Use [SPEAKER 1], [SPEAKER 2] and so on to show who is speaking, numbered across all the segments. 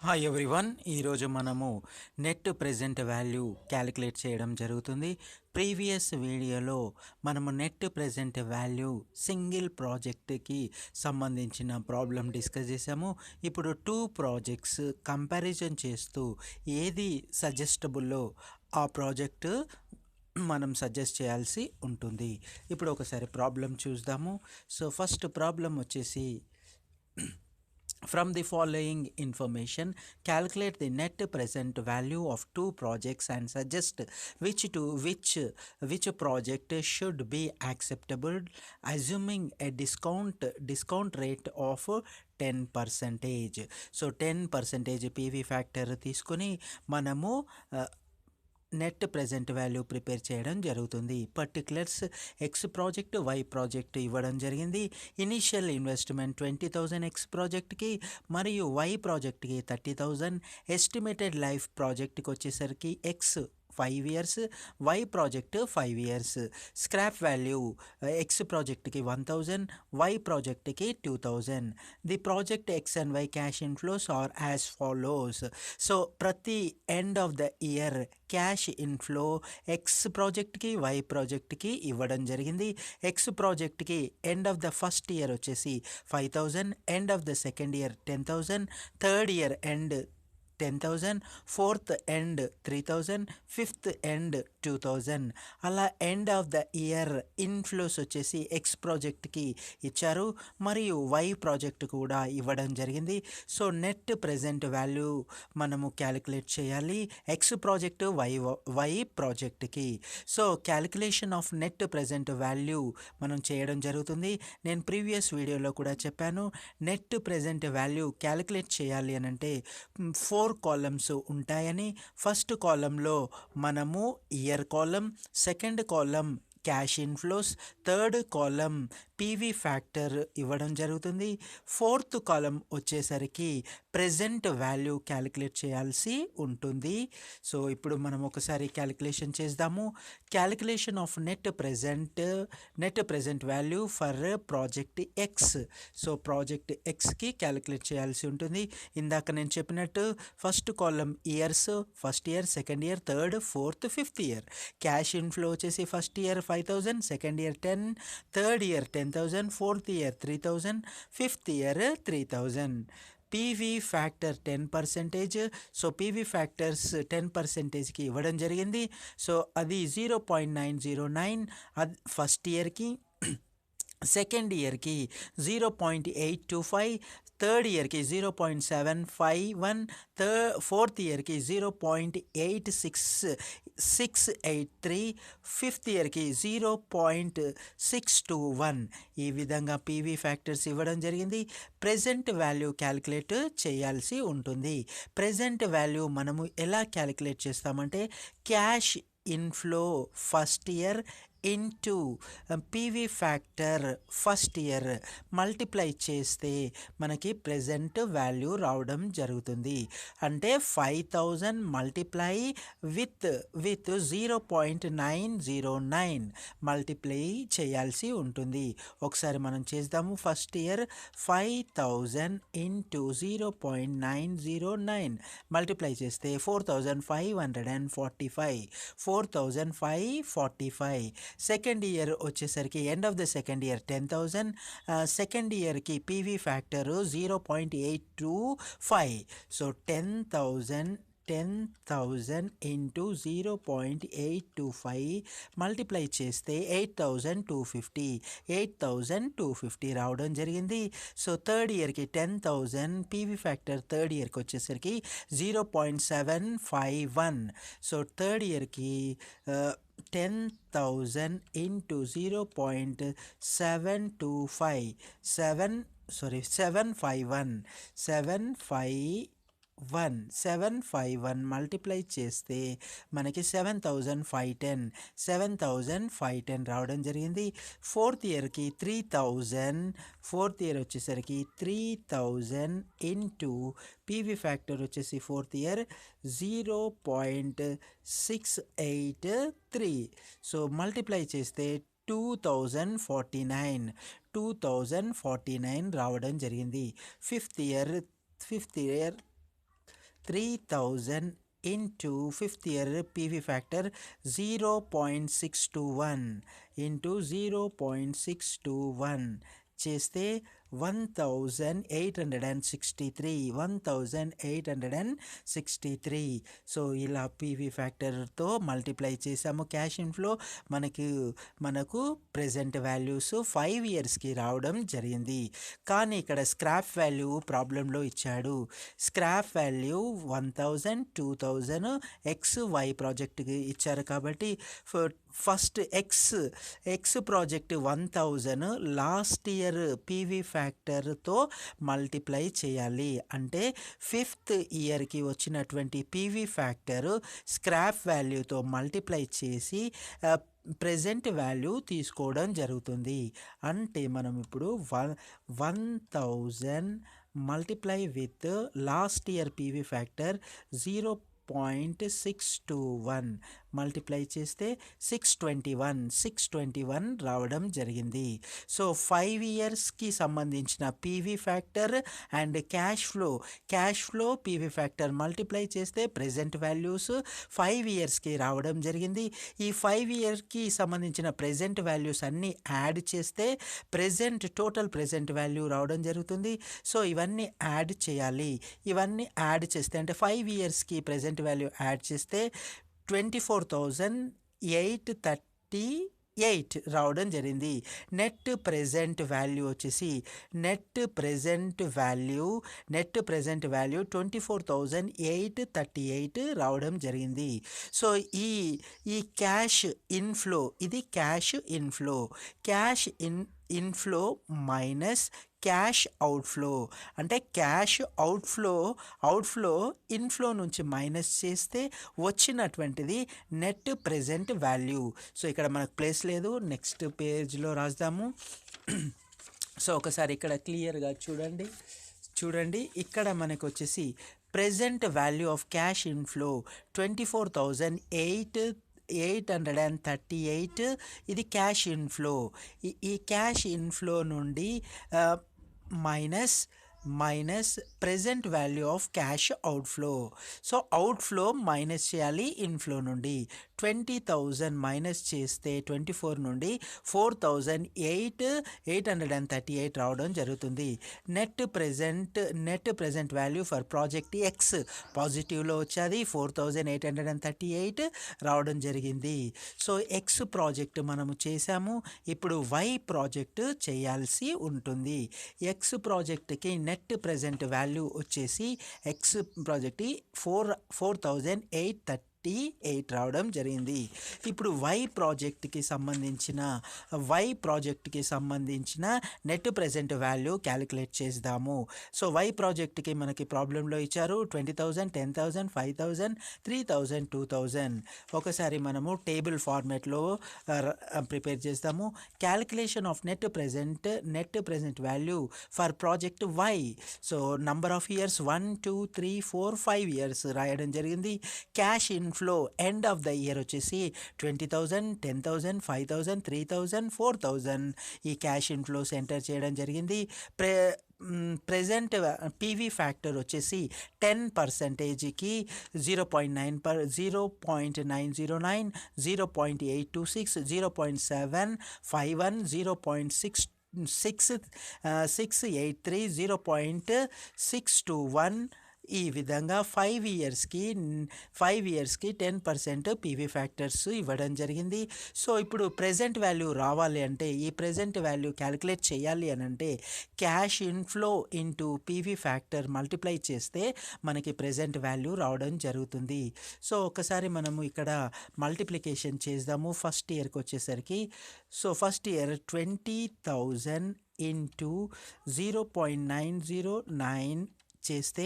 [SPEAKER 1] Hi everyone. ఈరోజు మనము net present value calculate చేయడం జరుగుతుంది. ప్రీవియస్ వీడియోలో మనము నెట్ ప్రెజెంట్ వాల్యూ సింగిల్ ప్రాజెక్ట్కి సంబంధించిన ప్రాబ్లం డిస్కస్ చేసాము. ఇప్పుడు టూ ప్రాజెక్ట్స్ కంపారిజన్ చేస్తూ ఏది సజెస్టబుల్లో ఆ ప్రాజెక్టు మనం సజెస్ట్ చేయాల్సి ఉంటుంది. ఇప్పుడు ఒకసారి ప్రాబ్లం చూద్దాము. సో ఫస్ట్ ప్రాబ్లం వచ్చేసి from the following information, calculate the net present value of two projects and suggest which project should be acceptable, assuming a discount rate of 10%. So 10% PV factor తీసుకొని మనము net present value prepare చేయడం జరుగుతుంది. Particulars X project, Y project ఇవ్వడం జరిగింది. Initial investment 20,000 X ప్రాజెక్ట్కి మరియు why ప్రాజెక్ట్కి 30,000. Estimated life ప్రాజెక్ట్కి వచ్చేసరికి X 5 years, Y project 5 years. Scrap value X ప్రాజెక్ట్కి 1,000, వై ప్రాజెక్ట్కి 2,000. The project X and Y cash inflows are as follows. So ప్రతి end of the year cash inflow X ప్రాజెక్ట్కి, Y ప్రాజెక్ట్కి ఇవ్వడం జరిగింది. ఎక్స్ ప్రాజెక్ట్కి end of the first year వచ్చేసి 5,000, end of the second year 10,000, third year end 10,000, fourth end 3,000, fifth end 2,000. అలా end of the year inflows వచ్చేసి X ప్రాజెక్ట్కి ఇచ్చారు మరియు వై ప్రాజెక్ట్ కూడా ఇవ్వడం జరిగింది. సో నెట్ ప్రెజెంట్ వాల్యూ మనము క్యాలిక్యులేట్ చేయాలి ఎక్స్ ప్రాజెక్టు, వై ప్రాజెక్ట్కి. So calculation of net present value మనం చేయడం జరుగుతుంది. నేను ప్రీవియస్ వీడియోలో కూడా చెప్పాను, నెట్ ప్రెజెంట్ వాల్యూ క్యాలిక్యులేట్ చేయాలి అని అంటే 4 కాలమ్స్ ఉంటాయని. ఫస్ట్ కాలంలో మనము ఇయర్ కాలం, సెకండ్ కాలం క్యాష్ ఇన్ఫ్లోస్, థర్డ్ కాలం పీవీ ఫ్యాక్టర్ ఇవ్వడం జరుగుతుంది. ఫోర్త్ కాలం వచ్చేసరికి ప్రెజెంట్ వాల్యూ క్యాలిక్యులేట్ చేయాల్సి ఉంటుంది. సో ఇప్పుడు మనం ఒకసారి క్యాలిక్యులేషన్ చేద్దాము. Calculation of net present value for project X. So project ఎక్స్కి క్యాలిక్యులేట్ చేయాల్సి ఉంటుంది. ఇందాక నేను చెప్పినట్టు ఫస్ట్ కాలం years, first year, second year, third, fourth, fifth year. Cash inflow వచ్చేసి first year 5,000, second year 10, third year 10,000, fourth year 3,000, fifth year 3,000. PV factor 10%. So PV factors 10%కి ఇవ్వడం జరిగింది. సో అది 0.909 అది ఫస్ట్ ఇయర్కి, సెకండ్ ఇయర్కి 0.825, థర్డ్ ఇయర్కి 0.751, ఫోర్త్ ఇయర్కి 0.86683, ఫిఫ్త్ ఇయర్కి 0.621. ఈ విధంగా పీవీ ఫ్యాక్టర్స్ ఇవ్వడం జరిగింది. ప్రెజెంట్ వాల్యూ క్యాలిక్యులేట్ చేయాల్సి ఉంటుంది. ప్రెజెంట్ వాల్యూ మనము ఎలా క్యాలిక్యులేట్ చేస్తామంటే cash inflow first year into PV factor first year multiply చేస్తే మనకి ప్రెజెంట్ వాల్యూ రావడం జరుగుతుంది. అంటే 5,000 మల్టిప్లై విత్ 0.909 మల్టిప్లై చేయాల్సి ఉంటుంది. ఒకసారి మనం చేద్దాము. ఫస్ట్ ఇయర్ 5,000 ఇంటూ 0.909 మల్టిప్లై చేస్తే 4,545, 4,545. సెకండ్ ఇయర్ వచ్చేసరికి end of the second year 10,000, second ఇయర్కి PV factor 0.825. So 10,000 into 0.825 multiply చేస్తే 8,250 రావడం జరిగింది. సో థర్డ్ ఇయర్కి 10,000 పీవీ ఫ్యాక్టర్ థర్డ్ ఇయర్కి వచ్చేసరికి 0.751. సో థర్డ్ ఇయర్కి 10,000 ఇంటూ 0.725 751 మల్టిప్లై చేస్తే మనకి 7,510 రావడం జరిగింది. ఫోర్త్ ఇయర్కి 3,000, ఫోర్త్ ఇయర్ వచ్చేసరికి 3,000 ఇంటూ పీవీ ఫ్యాక్టర్ వచ్చేసి ఫోర్త్ ఇయర్ 0.683. సో మల్టిప్లై చేస్తే 2,049 రావడం జరిగింది. Fifth year 3000 into fifth year PV factor 0.621 into 0.621 చేస్తే 1863 సో ఇలా పీవీ ఫ్యాక్టర్తో మల్టిప్లై చేసాము క్యాష్ ఇన్ఫ్లో మనకు ప్రెజెంట్ వాల్యూస్ 5 ఇయర్స్కి రావడం జరిగింది. కానీ ఇక్కడ స్క్రాప్ వాల్యూ ప్రాబ్లంలో ఇచ్చాడు. స్క్రాప్ వాల్యూ 1000 2000 XY ప్రాజెక్ట్కి ఇచ్చారు కాబట్టి first X project 1000 last year PV ఫ్యాక్టర్తో మల్టిప్లై చేయాలి. అంటే ఫిఫ్త్ ఇయర్కి వచ్చినటువంటి పీవీ ఫ్యాక్టర్ స్క్రాప్ వాల్యూతో మల్టిప్లై చేసి ప్రెజెంట్ వాల్యూ తీసుకోవడం జరుగుతుంది. అంటే మనం ఇప్పుడు 1000 multiply with last year PV factor 0.621 multiply చేస్తే 621 రావడం జరిగింది. సో 5 ఇయర్స్కి సంబంధించిన PV factor and cash flow PV factor multiply చేస్తే ప్రెజెంట్ వాల్యూస్ 5 ఇయర్స్కి రావడం జరిగింది. ఈ 5 ఇయర్కి సంబంధించిన ప్రెజెంట్ వాల్యూస్ అన్నీ యాడ్ చేస్తే టోటల్ ప్రెజెంట్ వాల్యూ రావడం జరుగుతుంది. సో ఇవన్నీ యాడ్ చేయాలి. ఇవన్నీ యాడ్ చేస్తే అంటే 5 ఇయర్స్కి ప్రెజెంట్ వాల్యూ యాడ్ చేస్తే 24,838 రావడం జరిగింది. నెట్ ప్రెజెంట్ వాల్యూ వచ్చేసి నెట్ ప్రెజెంట్ వాల్యూ 24,838 రావడం జరిగింది. సో ఈ క్యాష్ ఇన్ఫ్లో ఇది cash inflow minus cash outflow అంటే క్యాష్ అవుట్ఫ్లో ఇన్ఫ్లో నుంచి మైనస్ చేస్తే వచ్చినటువంటిది నెట్ ప్రెజెంట్ వాల్యూ. సో ఇక్కడ మనకు ప్లేస్ లేదు, నెక్స్ట్ పేజ్లో రాద్దాము. సో ఒకసారి ఇక్కడ క్లియర్గా చూడండి ఇక్కడ మనకు వచ్చేసి present value of cash inflow 24,838 ఇది క్యాష్ ఇన్ఫ్లో. ఈ క్యాష్ ఇన్ఫ్లో నుండి minus present value of cash outflow. So outflow minus చేయాలి ఇన్ఫ్లో నుండి. 20,000 మైనస్ చేస్తే 24 నుండి 4,838 రావడం జరుగుతుంది. Net present value for project X పాజిటివ్లో వచ్చేది 4,838 రావడం జరిగింది. సో ఎక్స్ ప్రాజెక్ట్ మనము చేసాము. ఇప్పుడు వై ప్రాజెక్ట్ చేయాల్సి ఉంటుంది. ఎక్స్ ప్రాజెక్ట్కి నెట్ ప్రెజెంట్ వాల్యూ వచ్చేసి ఎక్స్ ప్రాజెక్ట్ 4,838 రావడం జరిగింది. ఇప్పుడు వై ప్రాజెక్ట్కి సంబంధించిన నెట్ ప్రెజెంట్ వాల్యూ క్యాలిక్యులేట్ చేద్దాము. సో వై ప్రాజెక్ట్కి మనకి ప్రాబ్లంలో ఇచ్చారు 20,000 10,000 5,000 3,000 2,000. ఒకసారి మనము టేబుల్ ఫార్మేట్లో ప్రిపేర్ చేద్దాము. Calculation of net present value for project Y. So number of years 1 2 3 4 5 years రాయడం జరిగింది. Cash inflow end of the year వచ్చేసి 20,000 10,000 5,000 3,000 4,000 ఈ క్యాష్ ఇన్ఫ్లోస్ ఎంటర్ చేయడం జరిగింది. ప్రెజెంట్ పీవీ ఫ్యాక్టర్ వచ్చేసి 10%కి 0.909 0.826 0.751 0.683 0.621 ఈ విధంగా 5 ఇయర్స్కి 10% పీవీ ఫ్యాక్టర్స్ ఇవ్వడం జరిగింది. సో ఇప్పుడు ప్రెజెంట్ వాల్యూ రావాలి అంటే ఈ ప్రెజెంట్ వాల్యూ క్యాలిక్యులేట్ చేయాలి అని అంటే cash inflow into PV factor multiply చేస్తే మనకి ప్రెజెంట్ వాల్యూ రావడం జరుగుతుంది. సో ఒకసారి మనము ఇక్కడ మల్టిప్లికేషన్ చేద్దాము ఫస్ట్ ఇయర్కి వచ్చేసరికి. సో ఫస్ట్ ఇయర్ 20,000 ఇంటూ 0.909 చేస్తే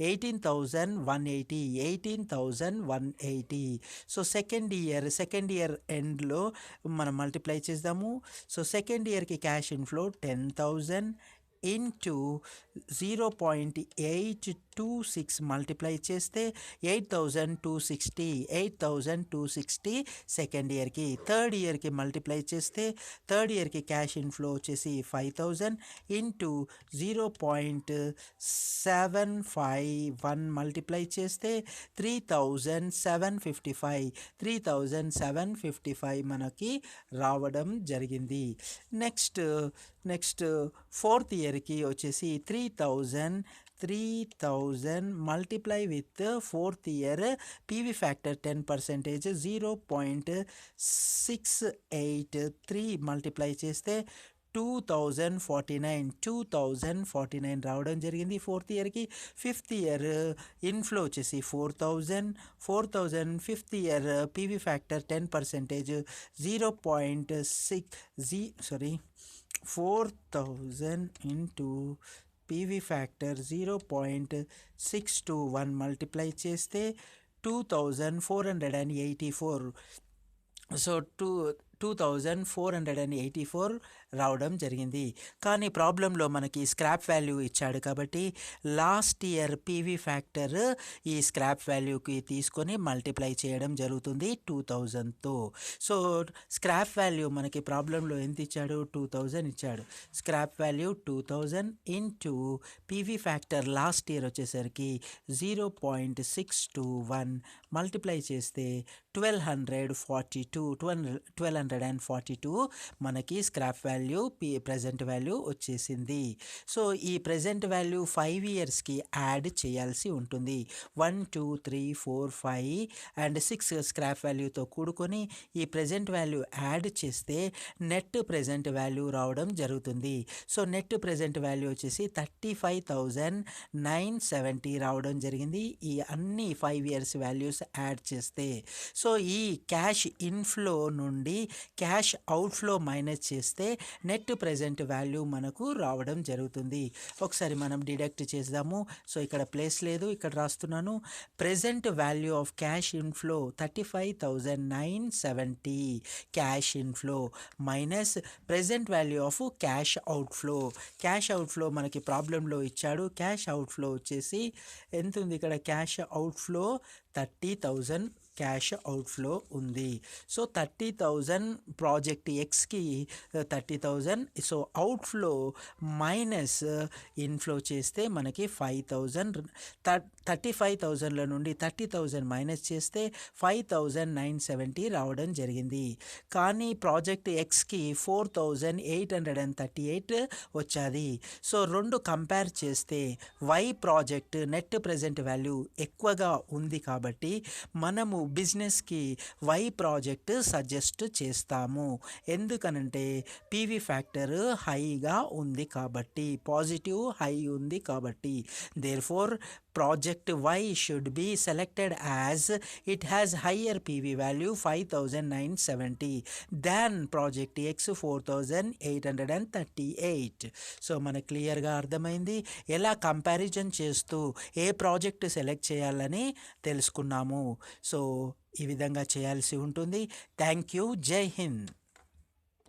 [SPEAKER 1] 18,180. సో సెకండ్ ఇయర్ ఎండ్లో మనం మల్టిప్లై చేద్దాము. సో సెకండ్ ఇయర్కి క్యాష్ ఇన్ఫ్లో 10,000 ఇంటూ 0.826 8,260 మల్టిప్లై చేస్తే 8,260 సెకండ్ ఇయర్కి. థర్డ్ ఇయర్కి మల్టిప్లై చేస్తే థర్డ్ ఇయర్కి క్యాష్ ఇన్ఫ్లో వచ్చేసి 5,000 ఇంటూ 0.751 మల్టిప్లై చేస్తే 3,755 మనకి రావడం జరిగింది. నెక్స్ట్ ఫోర్త్ ఇయర్కి వచ్చేసి 3,000 multiply with fourth year PV factor 10% 0.683 multiply చేస్తే 2,049 రావడం జరిగింది ఫోర్త్ ఇయర్కి. ఫిఫ్త్ ఇయర్ ఇన్ఫ్లో వచ్చేసి 4,000 fifth year PV factor 10% 4,000 into PV factor 0.621 multiply చేస్తే 2,484. సో 2,484 రావడం జరిగింది. కానీ ప్రాబ్లంలో మనకి స్క్రాప్ వాల్యూ ఇచ్చాడు కాబట్టి లాస్ట్ ఇయర్ పీవీ ఫ్యాక్టర్ ఈ స్క్రాప్ వాల్యూకి తీసుకొని మల్టిప్లై చేయడం జరుగుతుంది 2,000తో. సో స్క్రాప్ వాల్యూ మనకి ప్రాబ్లంలో ఎంత ఇచ్చాడు? 2,000 ఇచ్చాడు. Scrap value 2,000 into PV factor last year వచ్చేసరికి 0.621 మల్టిప్లై చేస్తే 1,242 మనకి స్క్రాప్ వాల్యూ ప్రెజెంట్ వాల్యూ వచ్చేసింది. సో ఈ ప్రెజెంట్ వాల్యూ 5 ఇయర్స్కి యాడ్ చేయాల్సి ఉంటుంది. 1 2 3 4 5 అండ్ 6 స్క్రాప్ వాల్యూతో కూడుకొని ఈ ప్రెజెంట్ వాల్యూ యాడ్ చేస్తే నెట్ ప్రెజెంట్ వాల్యూ రావడం జరుగుతుంది. సో నెట్ ప్రెజెంట్ వాల్యూ వచ్చేసి 35,970 రావడం జరిగింది ఈ అన్ని 5 ఇయర్స్ వాల్యూస్ యాడ్ చేస్తే. సో ఈ క్యాష్ ఇన్ఫ్లో నుండి క్యాష్ అవుట్ఫ్లో మైనస్ చేస్తే నెట్ ప్రెజెంట్ వాల్యూ మనకు రావడం జరుగుతుంది. ఒకసారి మనం డిడక్ట్ చేద్దాము. సో ఇక్కడ ప్లేస్ లేదు, ఇక్కడ రాస్తున్నాను. Present value of cash inflow 35,970 cash inflow minus present value of cash outflow. Cash outflow మనకి ప్రాబ్లంలో ఇచ్చాడు. క్యాష్ అవుట్ఫ్లో వచ్చేసి ఎంత ఉంది ఇక్కడ? క్యాష్ అవుట్ఫ్లో 30,000 క్యాష్ అవుట్ఫ్లో ఉంది. సో 30,000 ప్రాజెక్ట్ ఎక్స్కి 30,000. సో అవుట్ఫ్లో మైనస్ ఇన్ఫ్లో చేస్తే మనకి 5,000. 35,000లో నుండి 30,000 మైనస్ చేస్తే 5,970 రావడం జరిగింది. కానీ ప్రాజెక్ట్ ఎక్స్కి 4,838 వచ్చాది. సో రెండు కంపేర్ చేస్తే Y project net present value ఎక్కువగా ఉంది కాబట్టి మనము బిజినెస్కి వై ప్రాజెక్ట్ సజెస్ట్ చేస్తాము. ఎందుకనంటే పీవీ ఫ్యాక్టర్ హైగా ఉంది కాబట్టి, పాజిటివ్ హై ఉంది కాబట్టి. Therefore project Y should be selected as it has higher PV value 5,970 than project X 4,838. So మనకు క్లియర్గా అర్థమైంది. ఎలా కంపారిజన్ చేస్తూ ఏ ప్రాజెక్ట్ సెలెక్ట్ చేయాలని తెలుసుకున్నాము. సో ఈ విధంగా చేయాల్సి ఉంటుంది. Thank you. జై హింద్.